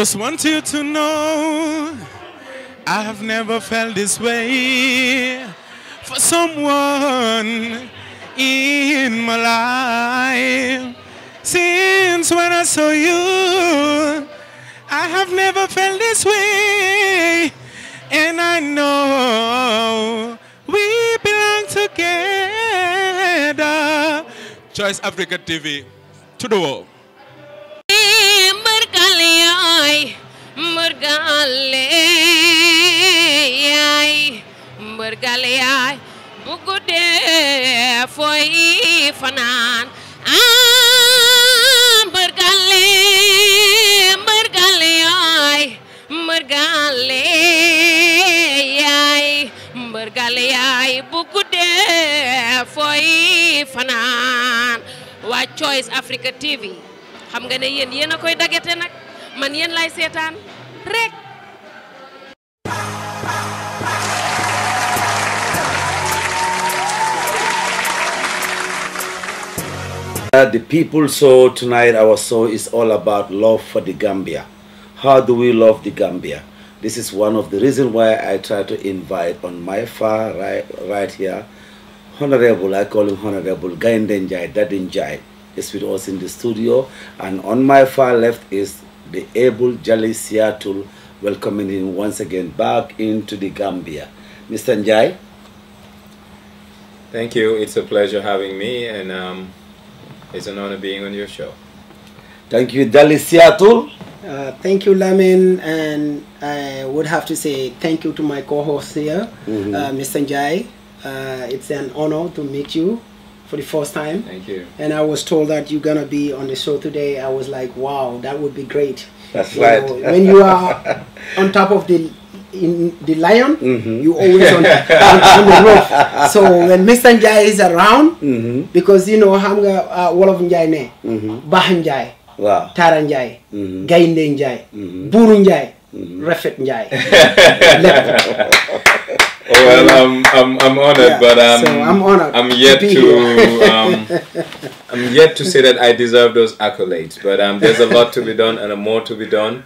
just want you to know I have never felt this way for someone in my life. Since when I saw you, I have never felt this way. And I know we belong together. Choice Africa TV to the world. Bergalai bugude foi fanan bergalai bugude foi fanan wa Choice Africa TV xam nga ne yéen a koy dagete nag man yéen lay seetaan rek. The people saw tonight, our show is all about love for the Gambia. How do we love the Gambia? This is one of the reasons why I try to invite on my far right here, Honorable, I call him Honorable Gainden Njai, Dadin Njai, is with us in the studio. And on my far left is the able Jali Seattle, welcoming him once again back into the Gambia. Mr. Njai? Thank you. It's a pleasure having me, and it's an honor being on your show. Thank you, Jali Seattle. Thank you, Lamin, and I would have to say thank you to my co-host here, Mr. Njai. It's an honor to meet you for the first time. Thank you. And I was told that you're gonna be on the show today. I was like, wow, that would be great. That's right. When you are on top of the lion, you always on the roof. So when Mr. Njai is around, because you know xam nga wolof Njai ne, baax Njai, Tara Njai, Gaynde Njai, Buuru Njai, Rafet Njai. Well, I'm honored, but so I'm honored. I'm yet to say that I deserve those accolades. But there's a lot to be done and more to be done.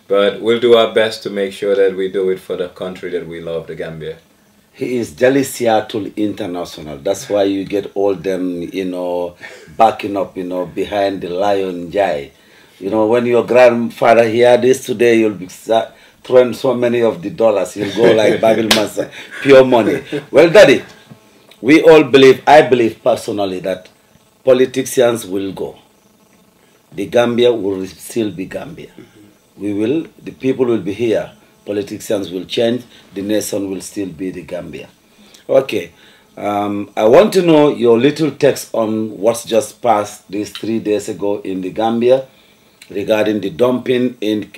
But we'll do our best to make sure that we do it for the country that we love, the Gambia. He is Jali Seattle International. That's why you get all them, you know, backing up, you know, behind the lion Jai. You know, when your grandfather hear this today, you'll be throwing so many of the dollars. You'll go like Bible Master, pure money. Well, Daddy, we all believe, I believe personally, that politicians will go. The Gambia will still be Gambia. The people will be here. Politicians will change. The nation will still be the Gambia. Okay. I want to know your little text on what's just passed these 3 days ago in the Gambia regarding the dumping in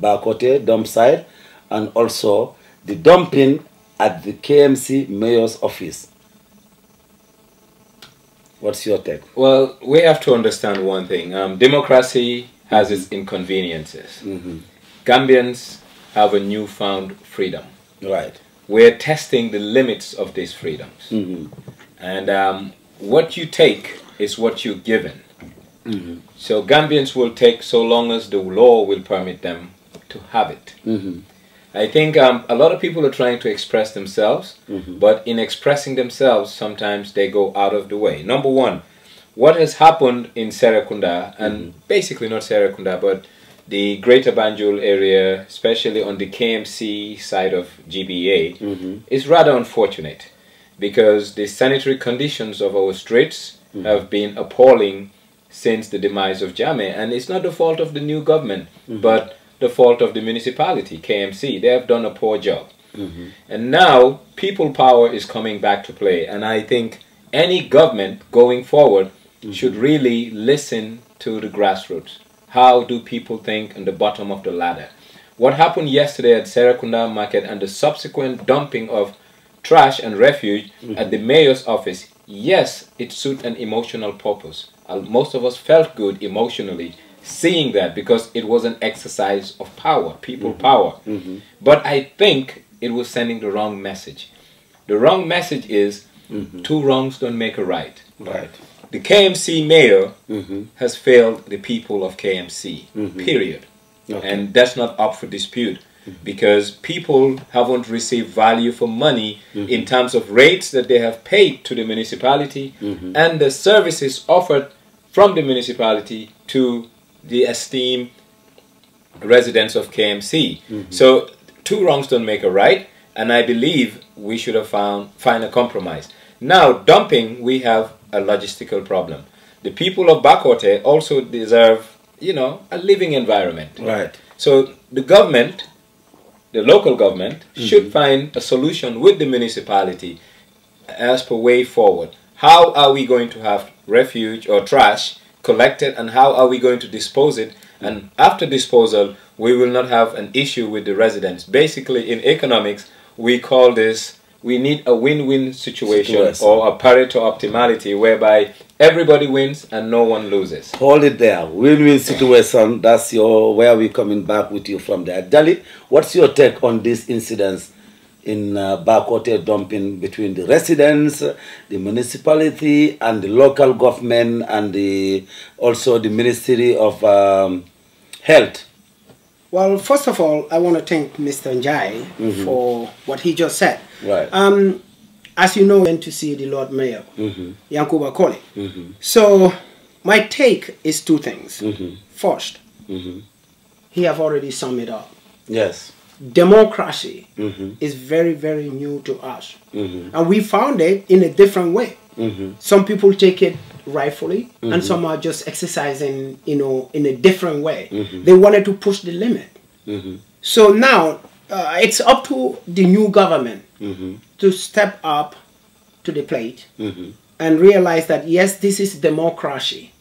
Bakote dump site and also the dumping at the KMC mayor's office. What's your take? Well, we have to understand one thing. Democracy has its inconveniences. Gambians have a newfound freedom. Right. We're testing the limits of these freedoms. And what you take is what you're given. So Gambians will take so long as the law will permit them to have it. I think a lot of people are trying to express themselves, but in expressing themselves, sometimes they go out of the way. Number one, what has happened in Serekunda, and basically not Serekunda, but the Greater Banjul area, especially on the KMC side of GBA, is rather unfortunate because the sanitary conditions of our streets have been appalling since the demise of Jammeh, and it's not the fault of the new government, but the fault of the municipality, KMC. They have done a poor job. And now people power is coming back to play, and I think any government going forward should really listen to the grassroots. How do people think on the bottom of the ladder? What happened yesterday at Serekunda Market and the subsequent dumping of trash and refuge at the mayor's office, yes, it suited an emotional purpose. Most of us felt good emotionally seeing that because it was an exercise of power, people power. But I think it was sending the wrong message. The wrong message is two wrongs don't make a right. Right. The KMC mayor has failed the people of KMC, period. Okay. And that's not up for dispute, because people haven't received value for money in terms of rates that they have paid to the municipality and the services offered from the municipality to the esteemed residents of KMC. So 2 wrongs don't make a right, and I believe we should have find a compromise. Now, dumping, we have a logistical problem. The people of Bakote also deserve, you know, a living environment. Right. So the government, the local government, should find a solution with the municipality as per way forward. How are we going to have refuge or trash collected, and how are we going to dispose it? And after disposal, we will not have an issue with the residents. Basically, in economics, we call this, we need a win-win situation or a Pareto optimality, whereby everybody wins and no one loses. Hold it there. Win-win situation. That's where we're coming back with you from there. Dali, what's your take on this incidents in Bakote dumping between the residents, the municipality, and the local government, and also the Ministry of Health? Well, first of all, I want to thank Mr. Njai for what he just said. Right. As you know, I went to see the Lord Mayor, Yankuba Kole. So my take is 2 things. First, he have already summed it up. Yes. Democracy is very, very new to us. And we found it in a different way. Some people take it rightfully, and some are just exercising, you know, in a different way. They wanted to push the limit. So now it's up to the new government to step up to the plate and realize that yes, this is democracy.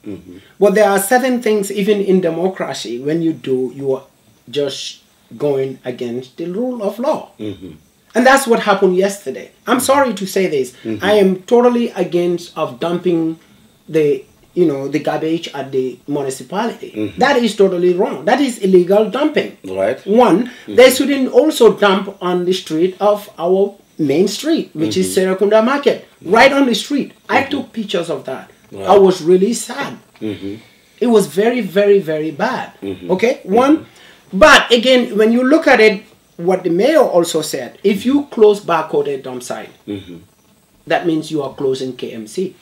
But there are certain things, even in democracy, when you do, you are just going against the rule of law. And that's what happened yesterday. I'm sorry to say this. I am totally against of dumping the, you know, the garbage at the municipality. That is totally wrong. That is illegal dumping. Right. One, they shouldn't also dump on the street of our main street, which is Serakunda Market, right on the street. I took pictures of that. Right. I was really sad. It was very, very, very bad. Okay, one. But again, when you look at it, what the mayor also said, if you close Bakote dump site, that means you are closing KMC.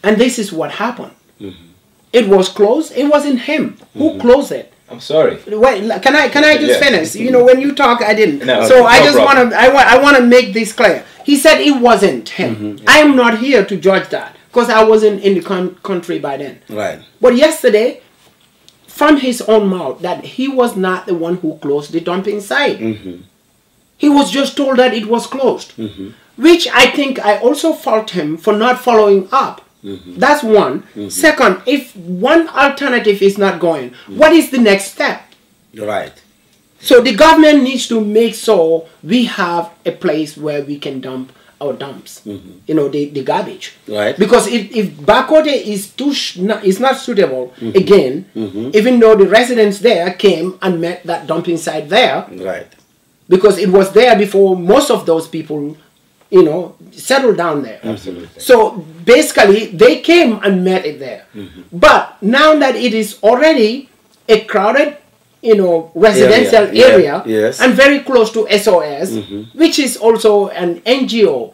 And this is what happened. It was closed. It wasn't him who closed it. I'm sorry. Wait, can I just finish? You know, when you talk, I didn't. No, so no I just problem. I want to make this clear. He said it wasn't him. I am not here to judge that because I wasn't in the country by then. Right. But yesterday, from his own mouth, that he was not the one who closed the dumping site. He was just told that it was closed, which I think I also fault him for not following up. That's one. Second, if one alternative is not going, what is the next step? Right. So the government needs to make sure we have a place where we can dump our dumps, you know, the garbage. Right. Because if Bakote is not suitable, again, even though the residents there came and met that dumping site there, Right. because it was there before most of those people, you know, settled down there. Absolutely. So basically, they came and met it there. But now that it is already a crowded, you know, residential area, Yes. and very close to SOS, which is also an NGO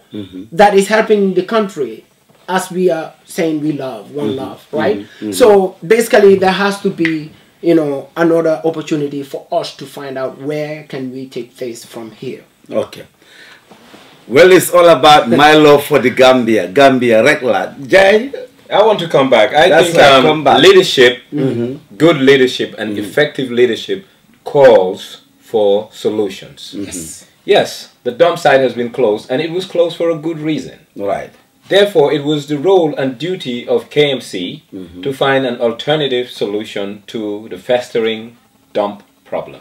that is helping the country, as we are saying we love, one love, right? So basically, there has to be, you know, another opportunity for us to find out where can we take things from here. Okay. Well, it's all about my love for the Gambia. Gambia, regular. Jai? I want to come back. I That's think right, come back. leadership, good leadership and effective leadership calls for solutions. Yes, the dump site has been closed, and it was closed for a good reason. Right. Therefore, it was the role and duty of KMC to find an alternative solution to the festering dump problem.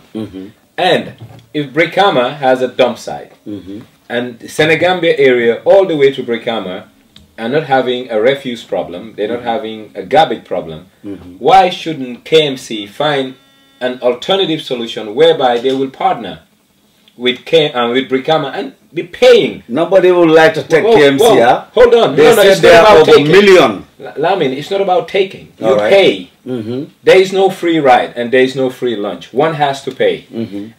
And if Brikama has a dump site, and the Senegambia area all the way to Brikama are not having a refuse problem, they're not having a garbage problem, why shouldn't KMC find an alternative solution whereby they will partner with Brikama and be paying? Nobody would like to take KMC, huh? Hold on. They said they are over a million. Lamin, it's not about taking. You All right. pay. There is no free ride and there is no free lunch. One has to pay.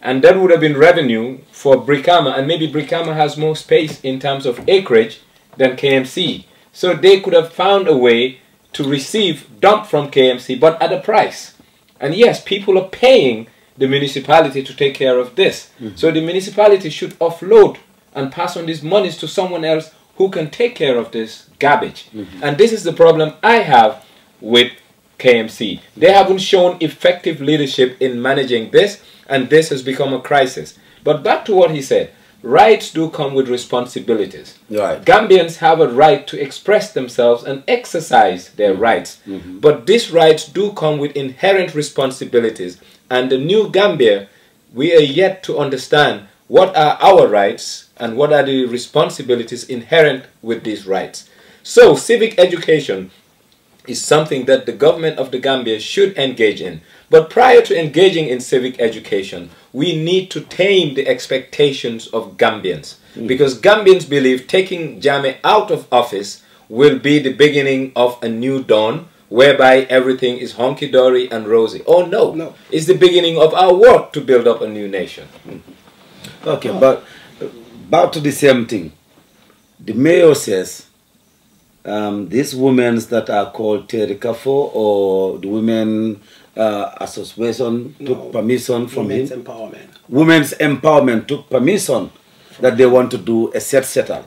And that would have been revenue for Brikama, and maybe Brikama has more space in terms of acreage than KMC. So they could have found a way to receive dump from KMC, but at a price. And yes, people are paying the municipality to take care of this. So the municipality should offload and pass on these monies to someone else who can take care of this garbage. And this is the problem I have with KMC. They haven't shown effective leadership in managing this, and this has become a crisis. But back to what he said, rights do come with responsibilities. Right. Gambians have a right to express themselves and exercise their rights. But these rights do come with inherent responsibilities. And the new Gambia, we are yet to understand what are our rights and what are the responsibilities inherent with these rights. So civic education is something that the government of the Gambia should engage in. But prior to engaging in civic education, we need to tame the expectations of Gambians. Because Gambians believe taking Jammeh out of office will be the beginning of a new dawn, whereby everything is hunky-dory and rosy. Oh no, it's the beginning of our work to build up a new nation. Okay, but back to the same thing. The mayor says these women that are called Terikafo or the women association took permission from Women's him. empowerment. Women's empowerment took permission that they want to do a settle,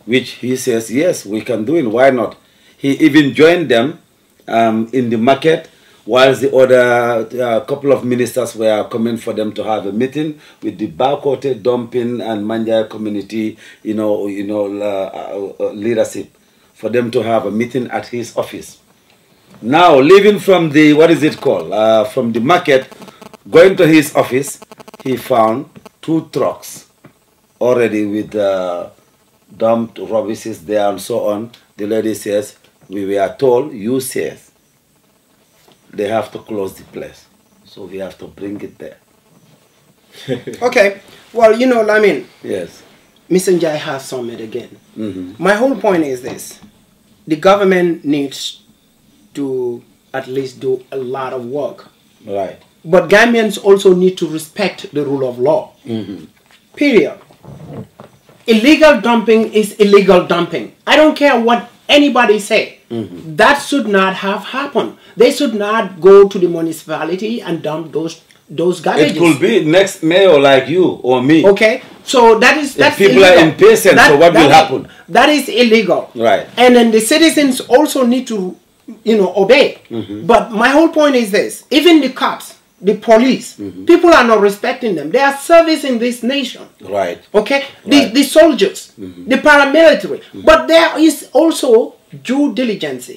which he says, yes, we can do it, why not? He even joined them in the market, whilst the other couple of ministers were coming for them to have a meeting with the Bakote, Dumping and Manjai community, leadership, for them to have a meeting at his office. Now, leaving from the, what is it called, from the market, going to his office, he found 2 trucks already with dumped rubbish there and so on. The lady says, we were told, you says, they have to close the place. So we have to bring it there. Okay, well, Lamin. Yes. Mr. Njai has summed it again. My whole point is this. The government needs to at least do a lot of work. Right. But Gambians also need to respect the rule of law. Period. Illegal dumping is illegal dumping. I don't care what anybody say. That should not have happened. They should not go to the municipality and dump those garbages. It could be next mayor like you or me. Okay, so that's people illegal. are impatient, so what will happen? That is illegal. Right. And then the citizens also need to, obey. But my whole point is this: even the cops, the police, people are not respecting them. They are servicing this nation. Right. Okay, Right. the soldiers, the paramilitary, but there is also due diligence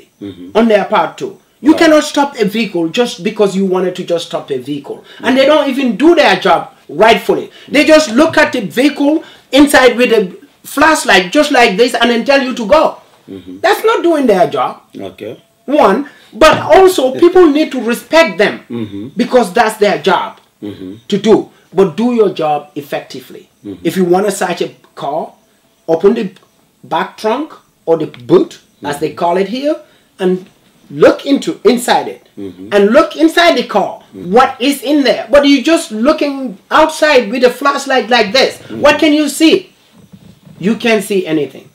on their part too. You cannot stop a vehicle just because you wanted to just stop a vehicle. And they don't even do their job rightfully. They just look at the vehicle inside with a flashlight just like this and then tell you to go. That's not doing their job. Okay. One, but also people need to respect them because that's their job to do. But do your job effectively. If you want to search a car, open the back trunk or the boot, as they call it here, and look inside it. And look inside the car. What is in there? But you just looking outside with a flashlight like this. What can you see? You can't see anything.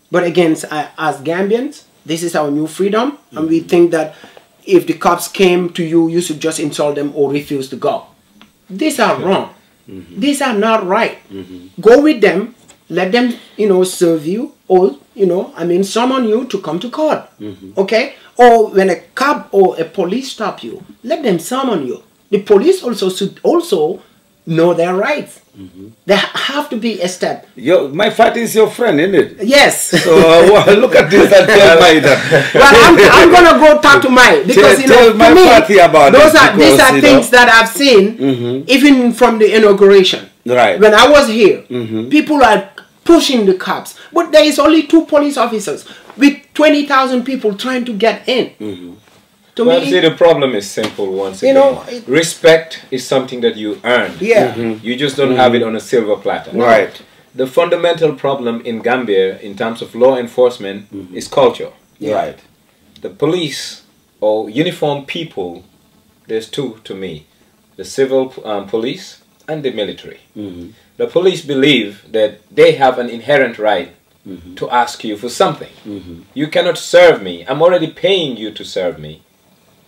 But again, as Gambians, this is our new freedom. And we think that if the cops came to you, you should just insult them or refuse to go. These are wrong. These are not right. Go with them. Let them, serve you or, summon you to come to court. Okay? Or when a cop or a police stop you, let them summon you. The police also should also know their rights. There have to be a step. My fight is your friend, isn't it? Yes. So look at this and tell Mai that. Well, I'm gonna go talk to Mai because tell for my me, party about these are things that I've seen even from the inauguration. Right. When I was here, people are pushing the cops, but there is only 2 police officers with 20,000 people trying to get in. To Well, me, see, the problem is simple once again. Respect is something that you earn. yeah. You just don't have it on a silver platter. Right. The fundamental problem in Gambia in terms of law enforcement is culture. Right. The police or uniformed people, there's two to me. The civil police and the military. The police believe that they have an inherent right to ask you for something. You cannot serve me. I'm already paying you to serve me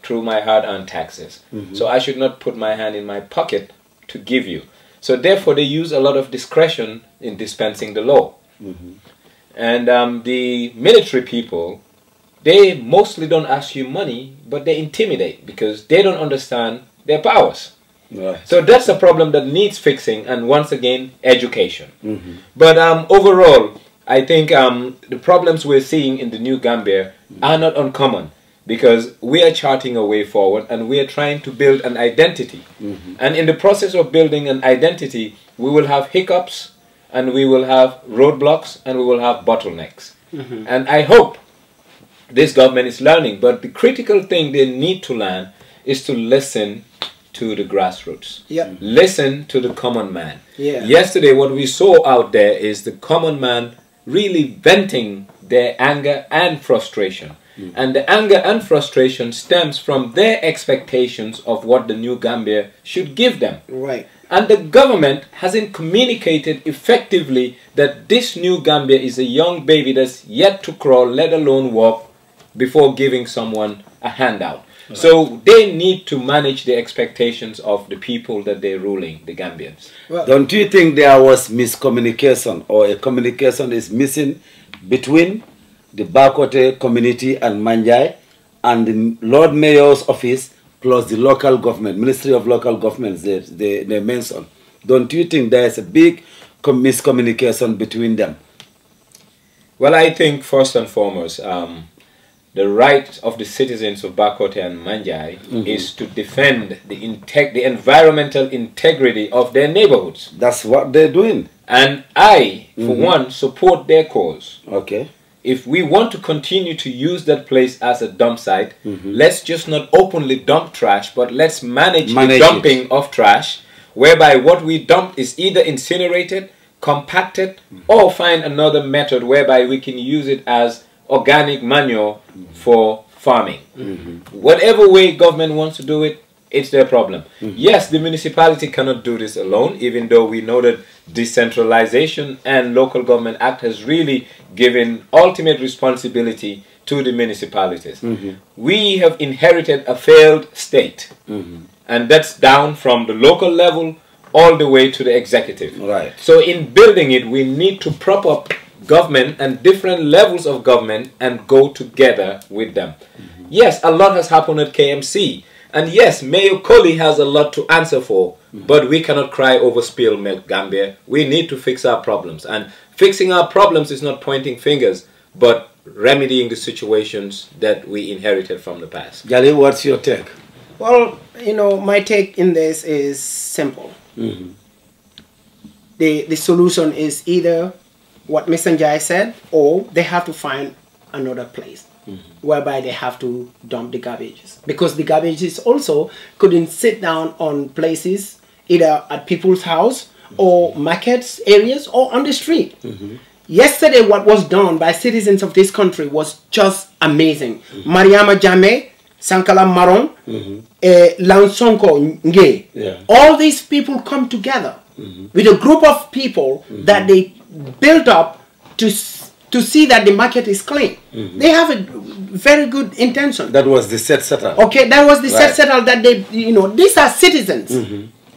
through my hard-earned taxes. So I should not put my hand in my pocket to give you. So therefore they use a lot of discretion in dispensing the law. And the military people, they mostly don't ask you money, but they intimidate because they don't understand their powers. Right. So that's a problem that needs fixing, and once again, education. But overall, I think the problems we're seeing in the new Gambia are not uncommon, because we are charting a way forward and we are trying to build an identity. And in the process of building an identity, we will have hiccups, and we will have roadblocks, and we will have bottlenecks. And I hope this government is learning, but the critical thing they need to learn is to listen to the grassroots. Listen to the common man. Yesterday what we saw out there is the common man really venting their anger and frustration. And the anger and frustration stems from their expectations of what the new Gambia should give them. Right. And the government hasn't communicated effectively that this new Gambia is a young baby that's yet to crawl, let alone walk, before giving someone a handout. Right. So they need to manage the expectations of the people that they're ruling, the Gambians. Well, don't you think there was miscommunication, or a communication is missing between the Bakote community and Manjai and the Lord Mayor's office plus the local government, Ministry of Local Governments they mentioned? Don't you think there is a big miscommunication between them? Well, I think first and foremost, the right of the citizens of Bakote and Manjai is to defend the environmental integrity of their neighborhoods. That's what they're doing. And I, for one, support their cause. Okay. If we want to continue to use that place as a dump site, let's just not openly dump trash, but let's manage the dumping of trash, whereby what we dump is either incinerated, compacted, or find another method whereby we can use it as organic manure for farming. Whatever way government wants to do it, it's their problem. Yes, the municipality cannot do this alone, even though we know that decentralization and local government act has really given ultimate responsibility to the municipalities. We have inherited a failed state, and that's down from the local level all the way to the executive. Right. So in building it, we need to prop up government and different levels of government and go together with them. Yes, a lot has happened at KMC. And yes, Mayor Colley has a lot to answer for, but we cannot cry over spilled milk, Gambia. We need to fix our problems. And fixing our problems is not pointing fingers, but remedying the situations that we inherited from the past. Jali, what's your take? Well, you know, my take in this is simple. The solution is either what Mr. Njai said, or they have to find another place whereby they have to dump the garbages. Because the garbages also couldn't sit down on places, either at people's house or markets areas or on the street. Yesterday, what was done by citizens of this country was just amazing. Mariama Jame, Sankala Maron, Lansonko Nge, all these people come together with a group of people that they built up to see that the market is clean. They have a very good intention. That was the set settle. Okay, that was the set settle that they, you know, these are citizens.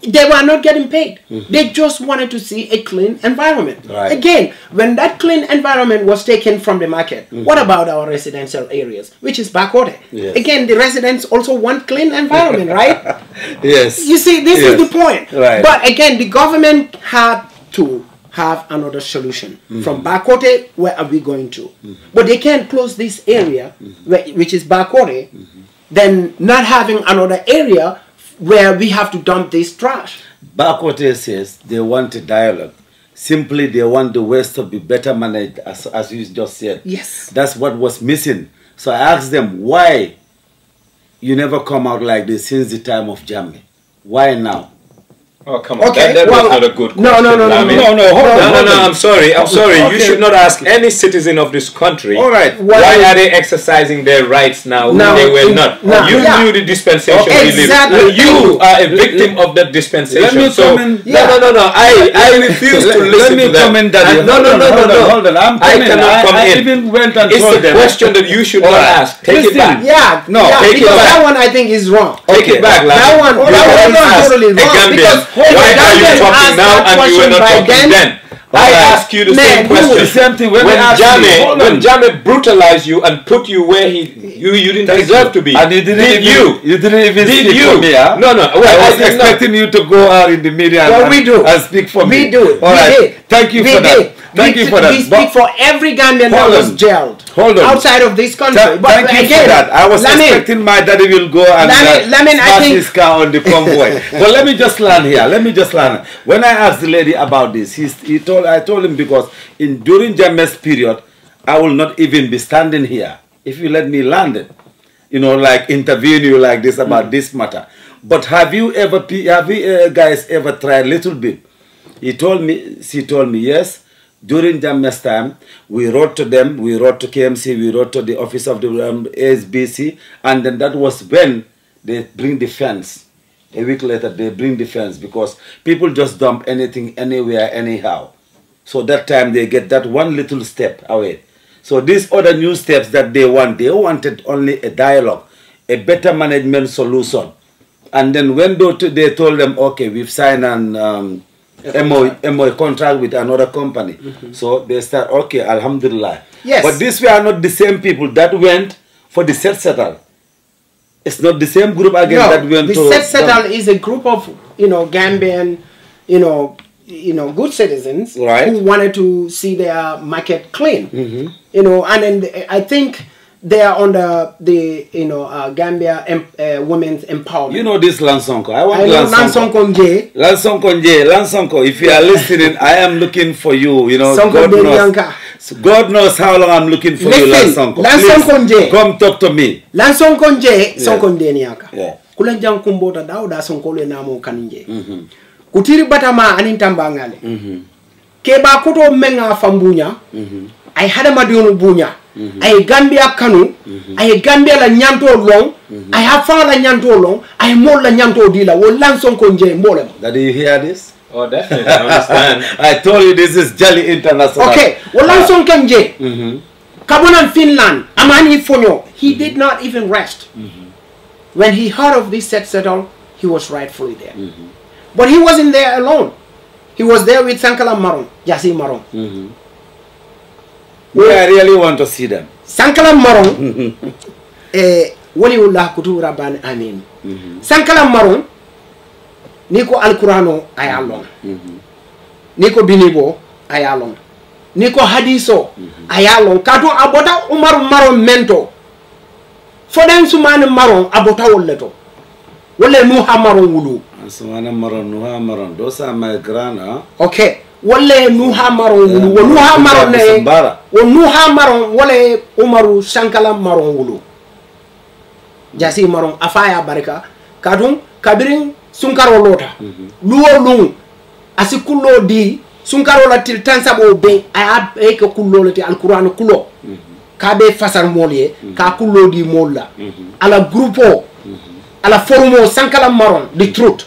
They were not getting paid. They just wanted to see a clean environment. Again, when that clean environment was taken from the market, what about our residential areas, which is backward? Again, the residents also want clean environment, right? Yes. You see, this is the point. Right. But again, the government had to have another solution. From Bakote, where are we going to? But they can't close this area, which is Bakote, then not having another area where we have to dump this trash. Bakote says they want a dialogue. Simply, they want the West to be better managed, as you just said. Yes. That's what was missing. So I asked them, why you never come out like this since the time of Jammeh? Why now? Oh, come on. Okay, That well, was not a good question. no, Lamin. hold on. No, I'm sorry. I'm sorry. Okay. You should not ask any citizen of this country. All right. Why are they exercising their rights now? No, They were not. no, You yeah. knew the dispensation we live. Exactly. You are a victim of that dispensation. Let me so comment. no. I refuse to listen to that. Comment that. And no. Hold on. I'm I coming. cannot come I in. even went and It's told a them. question that you should not ask. Take it back. Yeah, No, yeah, take it because back. that one I think is wrong. Take it back, Lamin. That one, You that haven't one is asked totally a wrong. Gambian, Because why are you Gambian talking asked now that and you were question not by talking then? I Alright. ask you the Man, same you question. the same thing when When they asked me, hold on. Jame brutalized you and put you where you didn't Thank deserve you. to be. And you didn't even Did speak you? for me, huh? No. Well, I was did not. expecting you to go out in the media Well, we do. and speak for me. We do. All We right. did. Thank you We for that. did. Thank you for that. We speak for every Gambian that Hold was on. jailed. Hold on. Outside of this country. But Thank you again, for that. I was Lamin, expecting my daddy will go and Lamin, I smash think- his car on the convoy. But let me just land here. When I asked the lady about this, I told him because during Jammeh's period, I will not even be standing here if you let me land it. You know, like intervene you like this about this matter. But have you guys ever tried a little bit? She told me, yes. During Jammeh's time, we wrote to them, we wrote to KMC, we wrote to the office of the ASBC, and then that was when they bring the fence. A week later, they bring the fence because people just dump anything, anywhere, anyhow. So that time, they get that one little step away. So these other new steps that they wanted only a dialogue, a better management solution. And then when they told them, okay, we've signed an MOA contract with another company. So they start, okay, alhamdulillah. Yes. But these were not the same people that went for the settle. It's not the same group again that went to... the settle is a group of, Gambian, good citizens Right. who wanted to see their market clean. And then I think they are under the, Gambia Women's Empowerment. You know this Lansonko. I want I know Lansonko. Lansonko, if you are listening, I am looking for you. God knows how long I'm looking for you, Lansonko. Please, come talk to me. Lansonko Sonko Niaka. Yeah. Kula jankumbo ta dauda sonko le namo kanije. Kutiri batama anintambangale. Keba kuto menga fambunya. Ay hadama dionu bunya. Ay Gambia kanu. Ay Gambia la nyanto long. I have found la nyanto long. I mo la nyanto dila. Wo Lansonko nje mbole. Did you hear this? Oh, definitely. I understand. I told you this is Jolly International. Okay. Wo Lansonko nje. Kabona Finland. Amani Fonyo. He did not even rest. When he heard of this settle, he was rightfully there. But he wasn't there alone. He was there with Sankala Maron, Jasi Maron. I really want to see them. Sankala Maron, Waliullah Kutu Rabban Amin. Sankala Maron, Niko Al-Qurano Ayalon. Niko Binibo Ayalon. Niko Hadiso Ayalon. Kato Abota Umar Maron Mento. For them Sumana Maron Abota Woleto. Wale Nuha Maron Wulu. Sumana Maron, Nuha Maron. Those are my grana. Okay. Wale Nuha Maron Wulu. Nuha Maron ne. Nuha Maron wale Umaru Sankala Maron Wulu. Jasi Maron Afaya Barika. Kadung Kabirin Sunkaro Lota. Luo Lung. Asikulo di Sunkaro la til tansabo be. I have a kulo leti Al Quran kulo. Kabe fasar molie. Ka kulo di molla. Ala grupo. Ala forumo Sankala Maron. The truth.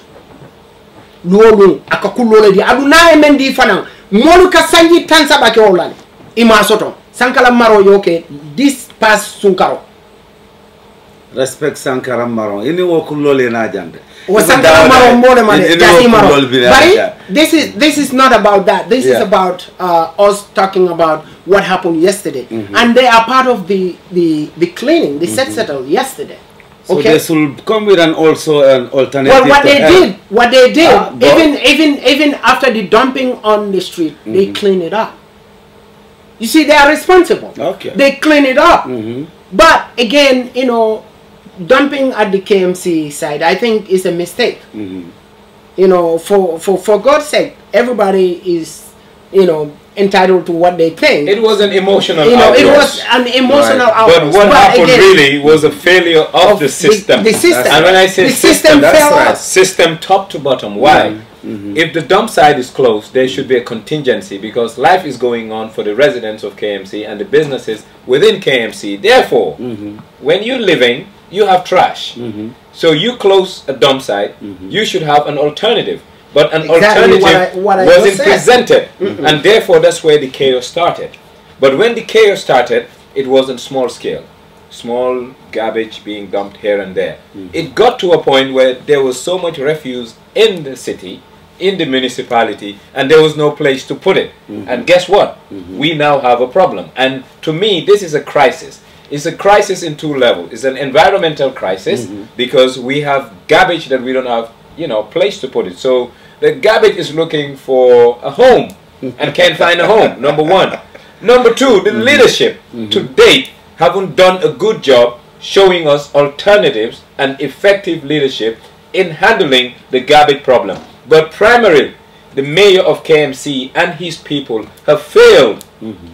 Luolu akakulole di aduna e mendi fanan molu ka sanji tansaba ke olale ima soto Sankala Maro yoke this pass Sunkaro. Respect Sankara Maron. Ini wo kulole na jande. O Sankara Maro mole mane Jasi Maro. But this is not about that. This is about us talking about what happened yesterday. And they are part of the cleaning, the settle yesterday. So okay. they should come with an alternative. Well, what they did, even after the dumping on the street, they clean it up. You see, they are responsible. Okay. They clean it up. But again, dumping at the KMC side, I think is a mistake. For God's sake, everybody is, entitled to what they think. It was an emotional outburst. It was an emotional outburst. But what happened really was a failure of the system. The system. And when I say the system fell that's out. right. System top to bottom. Why? If the dump site is closed, there should be a contingency because life is going on for the residents of KMC and the businesses within KMC. Therefore, when you're living, you have trash. So you close a dump site, you should have an alternative. But an alternative wasn't presented. And therefore, that's where the chaos started. But when the chaos started, it wasn't small scale. Small garbage being dumped here and there. It got to a point where there was so much refuse in the city, in the municipality, and there was no place to put it. And guess what? We now have a problem. And to me, this is a crisis. It's a crisis in two levels. It's an environmental crisis because we have garbage that we don't have, you know, place to put it. So the garbage is looking for a home and can't find a home, number one. Number two, the leadership to date haven't done a good job showing us alternatives and effective leadership in handling the garbage problem. But primarily, the mayor of KMC and his people have failed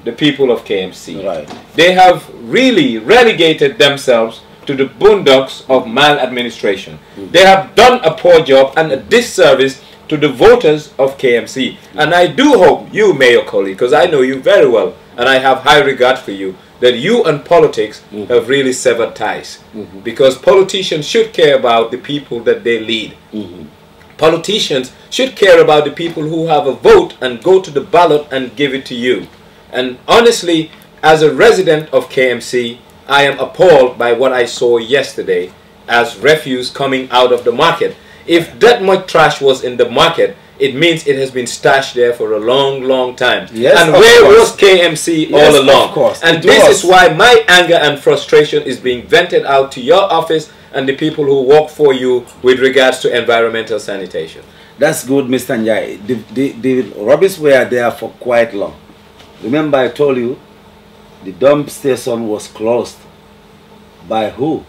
the people of KMC. Right. They have really relegated themselves to the boondocks of maladministration. They have done a poor job and a disservice to the voters of KMC. And I do hope you, Mayor Colley, because I know you very well and I have high regard for you, that you and politics have really severed ties. Because politicians should care about the people that they lead. Politicians should care about the people who have a vote and go to the ballot and give it to you. And honestly, as a resident of KMC, I am appalled by what I saw yesterday as refuse coming out of the market. If that much trash was in the market, it means it has been stashed there for a long, long time. Yes, and where was KMC all along? Of course, and this is why my anger and frustration is being vented out to your office and the people who work for you with regards to environmental sanitation. That's good, Mr. Njai. The rubbish were there for quite long. Remember I told you, the dump station was closed. By who?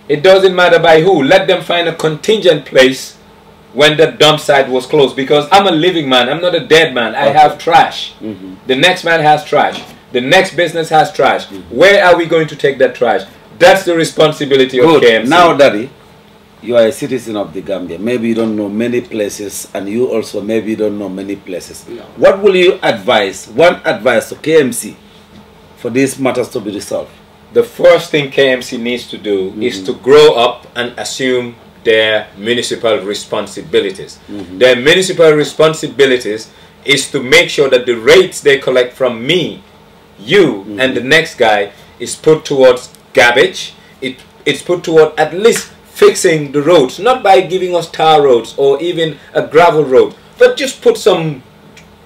It doesn't matter by who. Let them find a contingent place when the dump site was closed. Because I'm a living man. I'm not a dead man. I have trash. The next man has trash. The next business has trash. Where are we going to take that trash? That's the responsibility of KMC. Now, Daddy, you are a citizen of the Gambia. Maybe you don't know many places, and you also maybe you don't know many places. No. What will you advise, one advice to KMC for these matters to be resolved? The first thing KMC needs to do is to grow up and assume their municipal responsibilities. Their municipal responsibilities is to make sure that the rates they collect from me, you, and the next guy is put towards garbage. It's put toward at least fixing the roads, not by giving us tar roads or even a gravel road, but just put some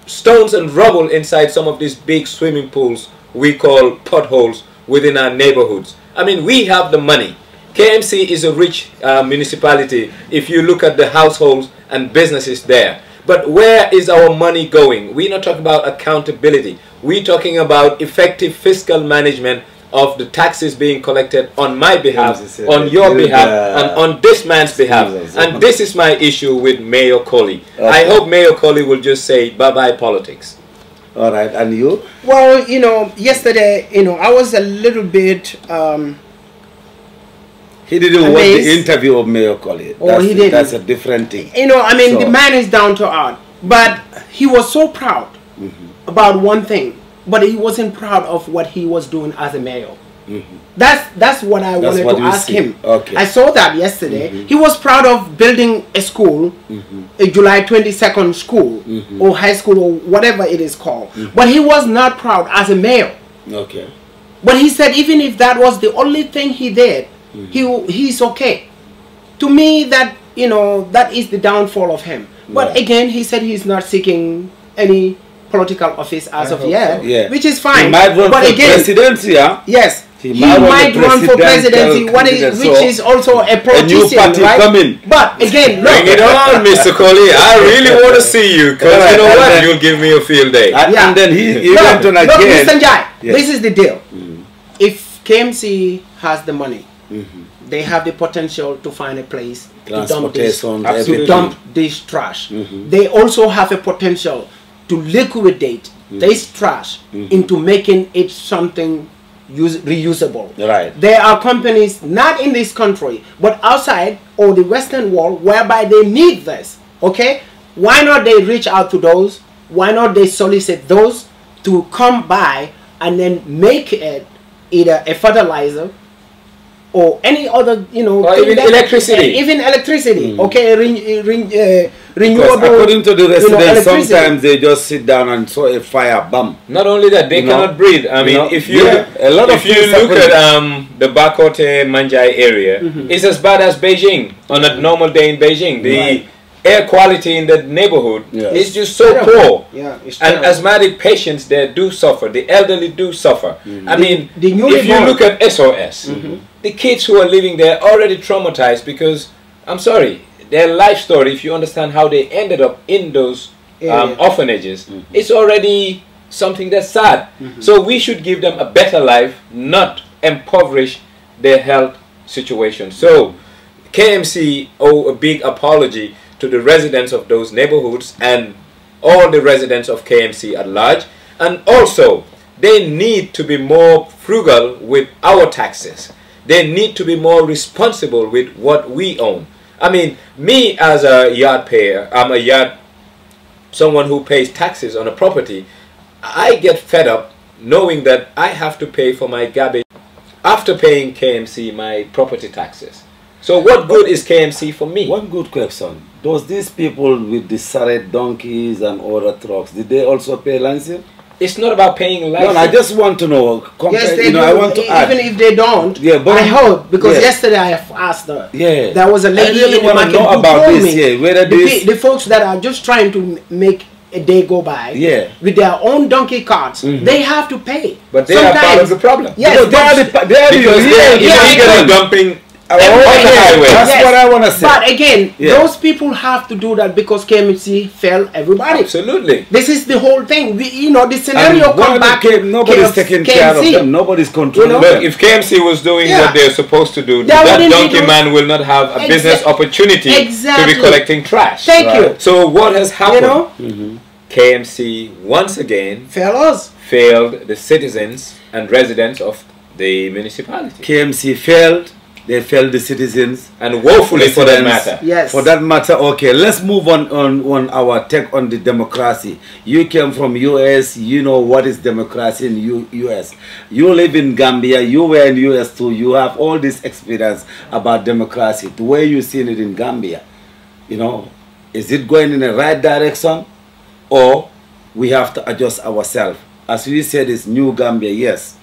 stones and rubble inside some of these big swimming pools we call potholes within our neighborhoods. I mean, we have the money. KMC is a rich municipality if you look at the households and businesses there. But where is our money going? We're not talking about accountability. We're talking about effective fiscal management of the taxes being collected on my behalf, on your behalf, and on this man's behalf. And this is my issue with Mayor Colley. I hope Mayor Colley will just say bye-bye politics. All right, and you? Well, you know, yesterday, you know, I was a little bit He didn't want the interview of Mayor Colley. Oh, he didn't. That's a different thing. You know, I mean, the man is down to earth. But he was so proud about one thing. But he wasn't proud of what he was doing as a mayor. That's what I wanted to ask him. Okay. I saw that yesterday. He was proud of building a school, a July 22nd school, or high school, or whatever it is called. But he was not proud as a mayor. Okay. But he said even if that was the only thing he did, he's okay. To me, that, you know, that is the downfall of him. But again, he said he's not seeking any political office as of yet, which is fine. He might run for presidency, yes. He might run for presidency, which is also a politician, right? Coming. But again, look. Bring it on, Mr. Colley. I really want to see you, because you know what? You'll give me a field day. And then he went on again. Look, Mr. Njai, this is the deal. If KMC has the money, they have the potential to find a place to dump this trash. They also have a potential to liquidate this trash into making it something reusable. Right. There are companies not in this country but outside or the Western world whereby they need this. Okay, why not they reach out to those? Why not they solicit those to come by and then make it either a fertilizer or any other, you know, or even electricity. Even electricity. Okay, renewable. According to the residents, electricity. sometimes they just sit down and throw a fire bomb. Not only that, they cannot breathe. I mean, if you look at the Bakote Manjai area, it's as bad as Beijing on a normal day in Beijing. The air quality in the neighborhood is just so poor. Yeah, and asthmatic patients there do suffer. The elderly do suffer. I mean, if you look at SOS, the kids who are living there already traumatized because, I'm sorry, their life story, if you understand how they ended up in those orphanages, it's already something that's sad. So we should give them a better life, not impoverish their health situation. So KMC owe a big apology to the residents of those neighborhoods and all the residents of KMC at large. And also, they need to be more frugal with our taxes. They need to be more responsible with what we own. I mean, me as a yard payer, I'm someone who pays taxes on a property. I get fed up knowing that I have to pay for my garbage after paying KMC my property taxes. So what good is KMC for me? One good question. Those these people with the sarret donkeys and other trucks, did they also pay license? It's not about paying license. No, I just want to know. Yes, they you know, do. I want to add. Even if they don't, but I heard, because yesterday I have asked her. Yeah. There was a lady I really in the market know who about told this, me whether the folks that are just trying to make a day go by with their own donkey carts, they have to pay. But they are part of the problem. Yes, they are dumping. That's what I want to say. But again, those people have to do that because KMC failed everybody. Absolutely. This is the whole thing. You know, the scenario come back. Nobody's taking care of them. Nobody's controlling them. But if KMC was doing what they're supposed to do, that donkey man will not have a business opportunity to be collecting trash. Thank you. So what has happened? KMC once again failed the citizens and residents of the municipality. KMC failed. They failed the citizens. And woefully for that matter. Yes. For that matter, okay, let's move on our take on the democracy. You came from US, you know what is democracy in US. You live in Gambia, you were in US too, you have all this experience about democracy. The way you seen it in Gambia, you know, is it going in the right direction or we have to adjust ourselves? As we said, it's new Gambia, yes.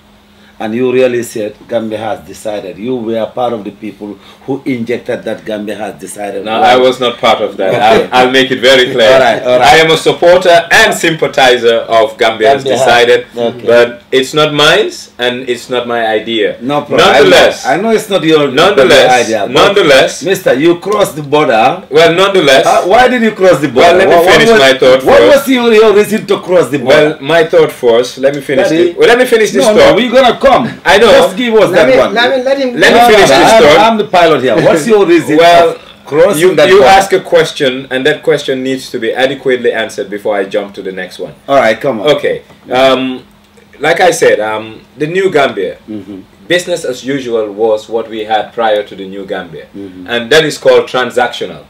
And you really said Gambia has decided. You were part of the people who injected that Gambia has decided. No, I was not part of that. Okay. I'll make it very clear. All right. I am a supporter and sympathizer of Gambia has decided, but it's not mine and it's not my idea. No problem. Nonetheless, I know it's not your idea. Nonetheless, Mister, you crossed the border. Well, nonetheless. Why did you cross the border? Well, let me finish my thought first. What was your reason to cross the border? Well, my thought first. Let me finish this. Well, let me finish this thought. No, we're gonna come. I know. Just give us that one. Let me finish this thought. I'm the pilot here. What's your reason? Well, crossing that you border? ask a question, and that question needs to be adequately answered before I jump to the next one. All right, come on. Okay. Like I said, the new Gambia, business as usual was what we had prior to the new Gambia, and that is called transactional.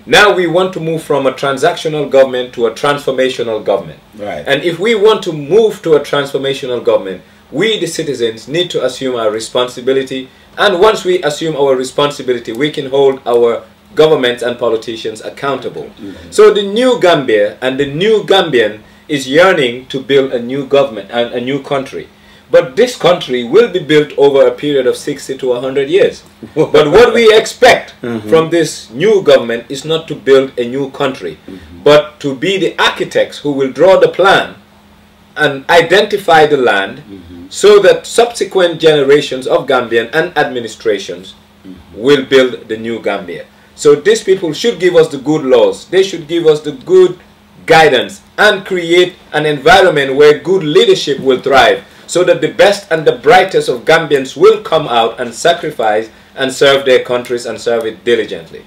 Now we want to move from a transactional government to a transformational government. Right. And if we want to move to a transformational government, we the citizens need to assume our responsibility, and once we assume our responsibility, we can hold our governments and politicians accountable. So the new Gambia and the new Gambian is yearning to build a new government and a new country. But this country will be built over a period of 60 to 100 years. But what we expect from this new government is not to build a new country, but to be the architects who will draw the plan and identify the land so that subsequent generations of Gambian and administrations will build the new Gambia. So these people should give us the good laws. They should give us the good guidance and create an environment where good leadership will thrive, so that the best and the brightest of Gambians will come out and sacrifice and serve their countries and serve it diligently.